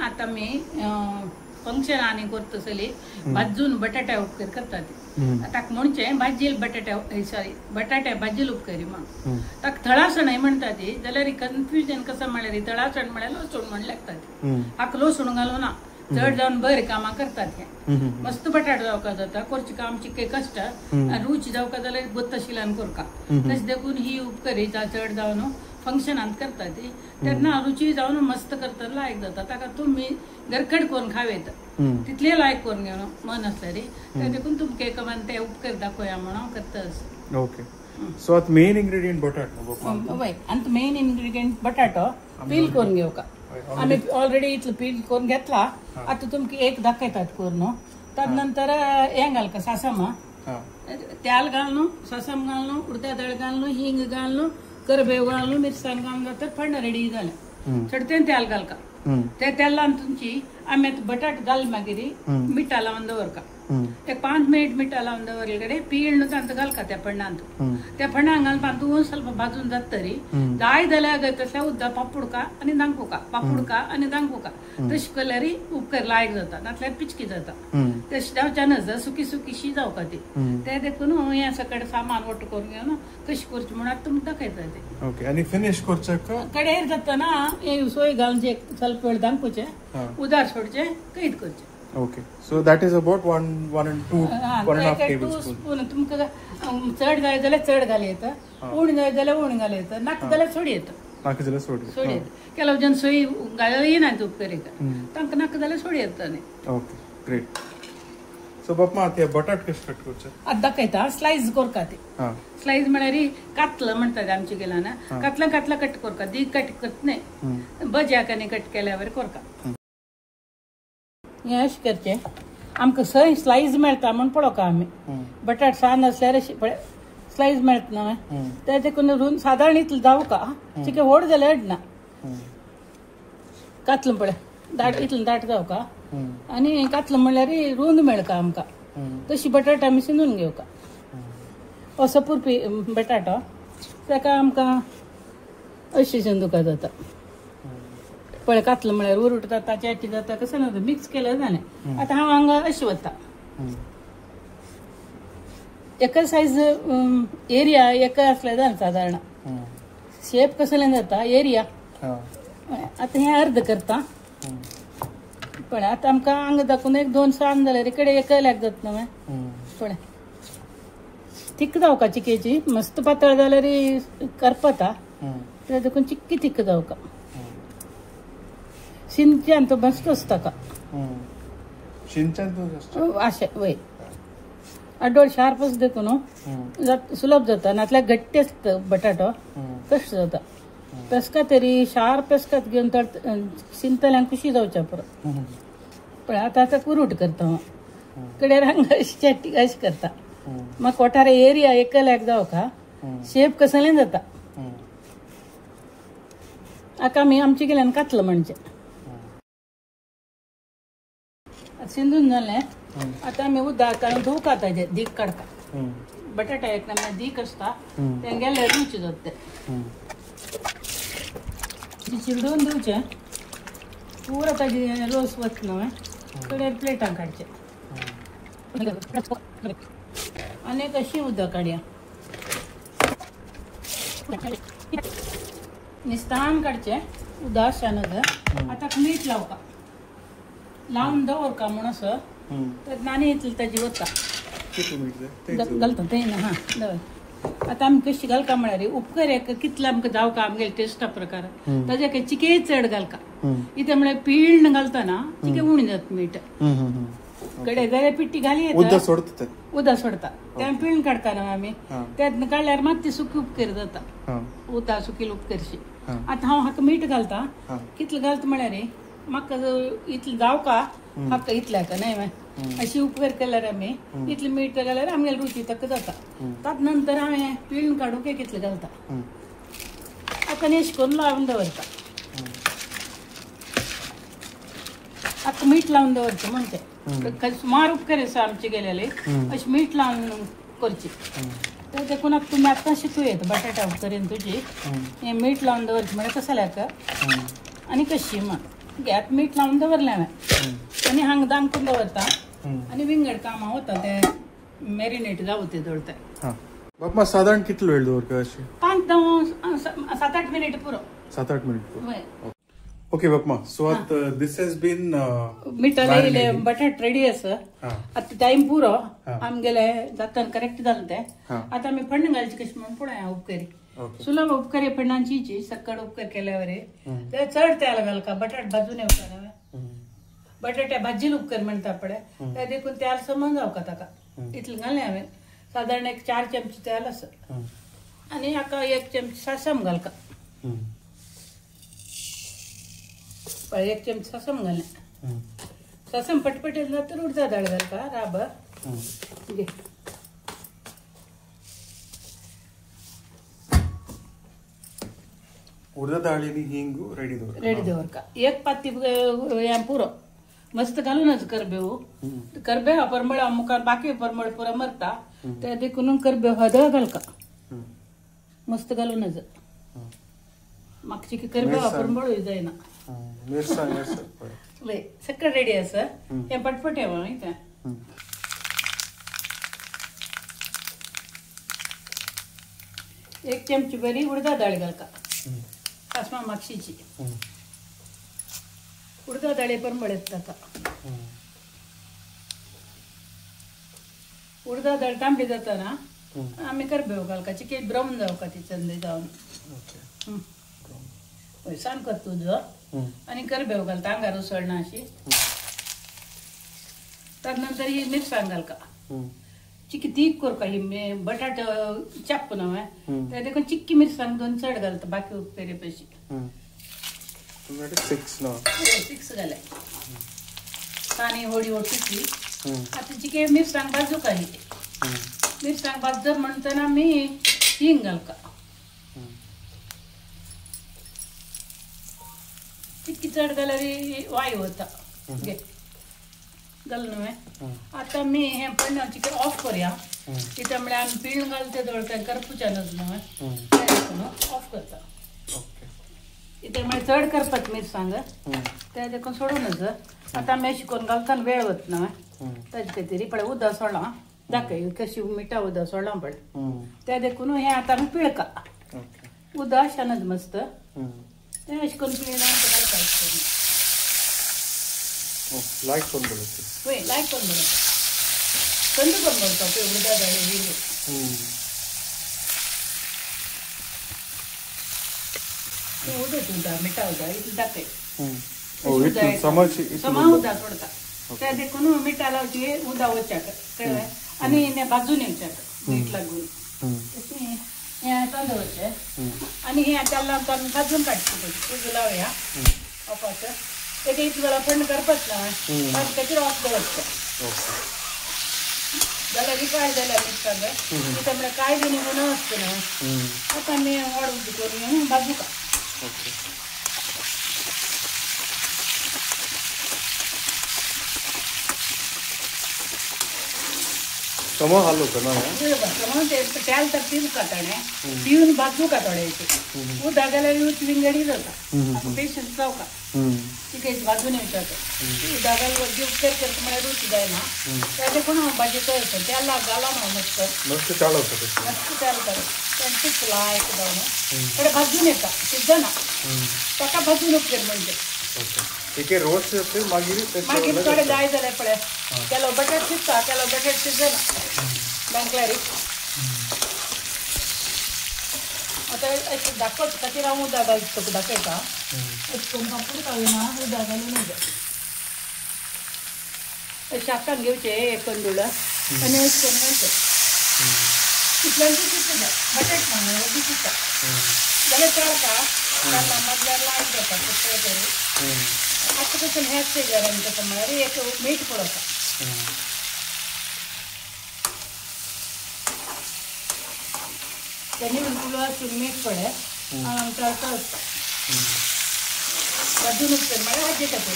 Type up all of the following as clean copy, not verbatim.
आता मी फंक्शन आणि करतसली भाजून बटाटा उपकर करतात आता म्हणजे भाजी बटाटा सॉरी बटाटा भाजी उपकरी मग ताक थळासण आहे म्हणतात जाल्यार कन्फ्युजन कसं म्हळ्यार तळासण म्हळ्यार लसूण म्हण लागतात हाक लसूण घालून ना चढ जाऊन बरे कामां करतात हे मस्त बटाटा जावका जाता करची काम चिके कष्ट आणि रुची जावका जाल्यार बत्तशिलान करका तशें देखून ही उपकरी चढ जावन फंक्शनांत करतात तेन्ना रुची जावन मस्त करता लायक जाता ताका तुम्ही गरकड करून खावेत तितले लायक करून घेवन मन आसल्यार ते देखून तुमकां एक ते उपकर दाखोवया म्हणून करता ओके सो आत मेन इंग्रेडियंट बटाटो वय आणि मेन इंग्रेडियंट बटाटो पील करून घेवका आम्ही ऑलरेडी इतलं पील करून घेतला आता तुमकां एक दाखयतात करून तदनंतर हें घालका सासमा त्याल घालून सासम घालून उडदा दाळ घालून हिंग घालून करबेव घालून मिरसांग घालून जातात पण रेडी जालें चडतें त्याल घालका ते तेलान तुमची आम्ही बटाट घाल मागीर मिठा लावन दवरका एक 5 मिनिट मिठा लावन दवरले पीळ तांत घालका त्या फणांत त्या फणांक घालपान तूं ಸ್ವಲ್ಪ भाजून जात तरी जाय जाल्यार तसल्या उद्दा पापुडका आणि दांगुका पापुडका आणि दांगुका तशी कलरी उपकर लायक जाता नातल्यार पिचकी जाता तशी जावच्या नज सुकी सुकीशी जावका ती ते देखून हे सकड सामान वट्ट करून घेवन कशी करची म्हणून तुमकां दाखयता ते ओके आणि फिनिश करचें कडेर जाता ना हे सोय घालून जे ಸ್ವಲ್ಪ वेळ दांगुचे उदार सोडचे कैद करचे okay so that is about 1 and 2 1.5 tablespoon तुमकां चड जाय जाल्यार चड घाल येता उण जाय जाल्यार उण घाल येता नाका जाल्यार सोडी येता नाका जाल्यार सोडी येता केलो जन सोयी घालयना उपकरीक तांकां नाका जाल्यार सोडी येता न्ही ओके ग्रेट सो बापमा ते बटाट कशे कट करचे आतां दाखयता स्लाइस करका ते स्लाइस म्हळ्यार कातलं म्हणतात आमचे गेला ना कातला कट करका दी कट करत नाही भज्याकाने कट केल्यावर करका हे अशें करचे आमकां सय स्लाइस मेळटा म्हण पळोवका आमी बटाट सान आसल्यार अशी स्लाइस मेळटा न्हय ते देखून रूंद सादारण इतलें जावका चिके व्हड जाल्यार अडना कातलं पळय दाट इतलें दाट जावका आनी कातलं म्हणल्यार रूंद मेळका आमकां तशी बटाट आमी शिनून घेवका असो पुरपी बटाटो ताका आमकां अशी शिंदुका जाता पळय कातलं म्हळ्यार उरूट जाता चॅटी जाता कसं ना मिक्स केलं जालें आतां हांव हांगा अशें वता एका सायज एरिया एका आसल्यार जालें सादारण शेप कसलें जाता एरिया आतां हें अर्द करता पळय आतां आमकां हांगा दाखोवन एक 2 सान जाल्यार इकडे एका लायक जाता न्हय पळय थिक जावका चिकेची मस्त पातळ जाल्यार करपता ते देखून चिक्की थिक जावका शिनच्यान तो मस्त आसता का शिनच्यान तो अशें वय आड्डोळ शार्प आसा देखून सुलभ जाता नातल्यार गट्टी आसता बटाटो कष्ट जाता पेस्का तरी शार्प पेस्कात घेवन शिनतल्यांक खुशी जावच्या परत पण आतां कुरूट करता हांव कडेर हांगा अशी चॅटी अशी करता म्हाका कोठार एरिया एका लायक जावका शेप कसलें जाता हाका आमी आमचे गेल्यान कातलं म्हणजे शिंदून जालें आतां आमी उदक काडून धुवका ताजे दीक काडका बटाटा एक नम्या दीक आसता तें गेल्यार धुवचें जाता तें चिरडून धुवचें पुरो ताजी रोस वच न्हय कडेर प्लेटान काडचें आनी कशी उदक काडया निस्तान काडचें उदक शानद आतां मीठ लावका लावन दवरका म्हण असो तर नानी इतली ताजी वता घालता तें हां दवर आतां आमी कशी घालका म्हळ्यार उपकर एक कितलें आमकां जावका आमगेले टेस्टा प्रकार ताजे काय चिके चड घालका इथे म्हळ्यार पीळ घालतना चिके उणी जाता मीठ कडे जाल्यार पिट्टी घाली उदक सोडता तें पीळ काडटा न्हय आमी तें काडल्यार मात्शी सुकी उपकर जाता उदक सुकी उपकरशी आतां हांव हाका मीठ घालता कितलें घालता म्हळ्यार म्हाका इतलें जावका हाका इतल्याक न्हय अशी उपकार केल्यार आमी इतलें मीठ घाल्यार आमगेली रुची ताका जाता तात नंतर हांवें पिळून काडूंक कितलें घालता आतां अशें करून लावन दवरता आतां मीठ लावन दवरचें म्हणचें सुमार उपकार आसा आमचे गेलेले अशें मीठ लावन करचें तर देखून आतां तुमी आतां शिकूं येता बटाटा उपकरेन तुजी हें मीठ लावन दवरचें म्हळ्यार कसं जाल्यार आनी कशी म्हण गॅस मीठ लावून दवरलें हांवें आनी हांगा दांगून दवरता आनी विंगड कामां वता ते मॅरिनेट जावं ते दवरता. हां बापा साधारण कितलो वेळ दवरता अशी? 7-8 मिनिट पुरो. 7-8 मिनिट पुरो. ओके बापमा, सो आता दिस हॅज बीन मीठ लायले बटाट रेडी आसा. आता टाइम पुरो आमगेले जाता करेक्ट जालें तें. आता आमी फण्ण घालची कशी म्हणून पळय उपकारी सुलभ उपकारी फण्णांची सक्कड उपकार केल्यावर ते चड तेल घालका बटाट भाजून येवकार बटाट्या भाजील उपकार म्हणटा पळय ते देखून तेल समान जावका ताका इतलें घालें हांवें. साधारण एक 4 चमचे तेल आसा आनी हाका 1 चमचो सासम घालका. 1 चमचो सासम घालें. सासम पटपट येयला तर उडदा डाळ घालका राबर घे. उडदा डाळ आणि हिंग रेडी दवरका. 1 पाती हें पुरो मस्त घालूनच करबेव करबेव परमळ मुखार बाकी परमळ पुरो मरता ते देखून करबेव हळद घालका मस्त घालूनच. मागची करबेव परमळ जायना. लय सगळं रेडी आसा. हें पटपट येवं इथं. 1 चमची बरी उडदा डाळ घालका कासमा मागशीची. उडदा डाळे परमळ येता. उडदा डाळ तांबडी जाता ना आमी करबेव घालका चिके ब्राऊन जावका ती चंद जावन सांग कर तुझं आणि करबेव घालता आंगार उसळना अशी. त्यानंतर ही मिरसांग घालका चिकी तीख करका. ही बटाट चाप ना ते देखून चिक्की मिरसांग 2 चड घालता बाकी उपरे पैसे 6 घाले. पाणी होडी ओटली आता चिके मिरसांग भाजू काही मिरसांग भाजर म्हणताना मी हिंग घालका. चिक्की चड घाल्यार वायू होता घे घालून आता मी हे पण चिकन ऑफ करूया. त्याच्यामुळे आम्ही पिळून घालते दळते करपुच्यानच न्हू ऑफ करता. त्यामुळे चड करपात मिरसांग ते देखून सोडूनच. आता आम्ही अशी करून घालताना वेळ वत ना ताजे काहीतरी पळय उदक सोडा दाखय कशी मिठा उदक सोडा पळय ते देखून हे आता आम्ही पिळका उदक अशानच मस्त ते अशी करून पिळून घालता. लाईक करून बोलतो. होय लाईक करून बोलतो. कंद करून बोलतो ते उडदा डाळ उदक उदा मिठा उदा इतलं दाखय समा उदा सोडता त्या देखून मिठा लावची उदा वचाक कळ्ळें आनी भाजून येवच्याक मीठ लागून हे तांदूळचे आनी हे त्याला भाजून काडचे तुझं लावया ऑफाचं ते इतलं वेळा पण करपाच ना भाजकाचेर ऑफ दवरता जाल्यार काय जाल्यार मिरसांग त्यामुळे काय बी निघून असते ना आता आमी वाडून करून भाजू का. समा हालो का ना समा ते तेल तर पिऊ का ताणे पिऊन भाजू का थोड्याचे उदा जाल्यार यूज विंगडी जाता पेशंट जाव का चिकेच भाजून येवच्याक उदा घालून उपकार करता म्हळ्यार रूच जायना त्याचे कोण भाजी करता तेला घाला ना मस्त चालवता मस्त चालता त्यांचीच लायक जावन थोडे भाजून येता शिजना ताका भाजून उपकार म्हणजे ठीक आहे. रोज मागीर थोडे जाय जाल्यार पळय केलो बटाट शिजता केलो बटाट शिजना दांकल्यारी आता अशें दाखोवच खातीर हांव उदक घालता दाखयता तुमकां पुरता ना उदक घालून शाकान घेवचें एक कंदूळ आनी एक करून घालचें इतल्यांची शिजता बटाट म्हणून बी शिजता जाल्यार चळका जाल्यार मदल्यार लायक जाता कुसळ करून आता कसं हेच गरम कसं म्हळ्यार एक मीठ पडता त्यांनी तुला मीठ पडे तळता असता भाजूनच कर म्हळ्यार भाजी खाते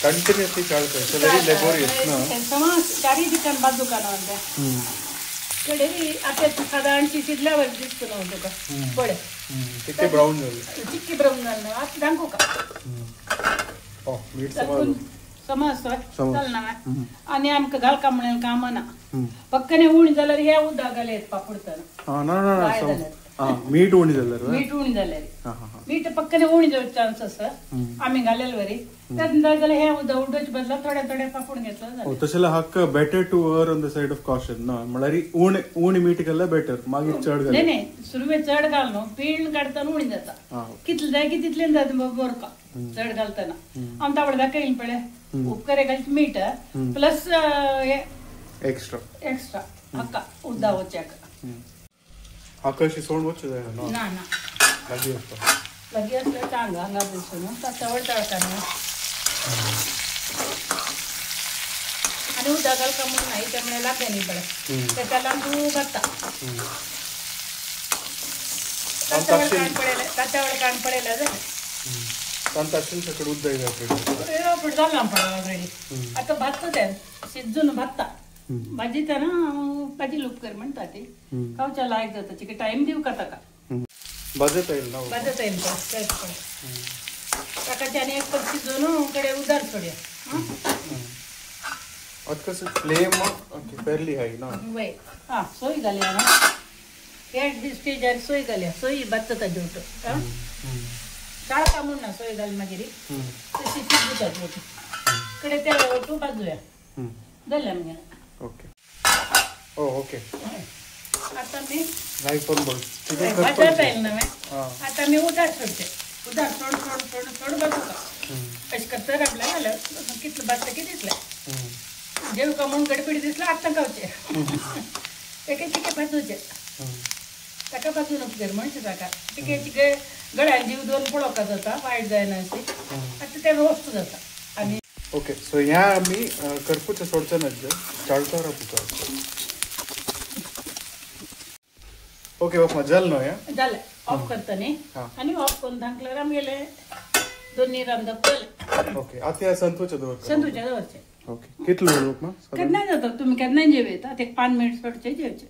कंटिन्युअसली चालतं व्हेरी लेबोरियस ना समा चारी दिकान बाजू काना म्हणटा कडेरी आता साधारणशी शिजल्यावर दिसतो ना तुका पळय चिक्की ब्राऊन झाली चिक्की ब्राऊन झालं आता दाखवू का मीठ समज चल ना आणि आमकां घालका म्हणून काम ना पक्कने उणी जाल्यार हे उदक घालत पापडतना ना मीठ उणी जाल्यार मीठ उणी जाल्यार मीठ पक्कने उणी जावचे चान्स आसा आमी घालेले वरी जाल्यार हे उदक उडोवचे बदला थोडे थोडे पापड घेतलो तशें हाका better to err on the side of caution ना म्हळ्यार उणी मीठ घातल्यार बेटर मागीर चड घाल नाही सुरवेक चड घाल न्हू पीळ काडतना उणी जाता कितले जाय की तितलें जाता बरका चड घालतना आमच्या आवडता कळीन पळय उपकारे घालचे मीठ प्लस हे एक्स्ट्रा हाका उदक वच्याक हाका शिजोवन वचचें जाय ना लागीं असल्यार चांगला हांगा बसून ताच्या तळका न्हू आणि उदक घालका म्हणून नाही त्यामुळे लागते न्ही पळय त्याला तूं घालता ताच्या वेळ काण पडयला जाय तांतकडें उदक जाय जाला ऑलरेडी आता भाजता तें शिजून भाजता भाजी ना भाजी लूप कर म्हणटा ती खावच्या लायक जाता तिका टायम दिवका ताका भाजत येईल ना भाजत येईल ताका आनी एक पद शिजून कडे उदार सोडया आता कसं फ्लेम फेरली हाय ना वय सोय घालया ना हे स्टेजार सोय घालया सोय भाजता ताजे उठ चाळका म्हूण ना सोय घाल मागीर तशी शिजूतात मोठी कडे तेल वटू भाजूया जालें आमगे ओके ओके आता मी नाही पण बोल भाजत येईल ना आता मी उदार सोडते उदार सोड भाजू का अशें करता आपल्या घालं कितलं भाजता की दिसलें जेव का म्हणून गडबडी दिसलं आतां खावचें एके भाजूचे ताका भाजूनच कर म्हणचे ताका तिके गळ्यान जीव दोन पळोवका जाता वायट जायना अशी आता ते रोस्ट जाता आनी ओके सो ह्या आमी करपूचें सोडचें ना चाळतो रावता ओके बापा जालें न्हू हें जालें ऑफ करता न्ही आनी ऑफ करून धांकल्यार आमगेले दोनी रांदप जालें ओके आतां संतूचे दवरचें ओके कितलो वेळ बापा केन्नाय जाता तुमी केन्नाय जेवयता एक 5 मिनिट सोडचे जेवचे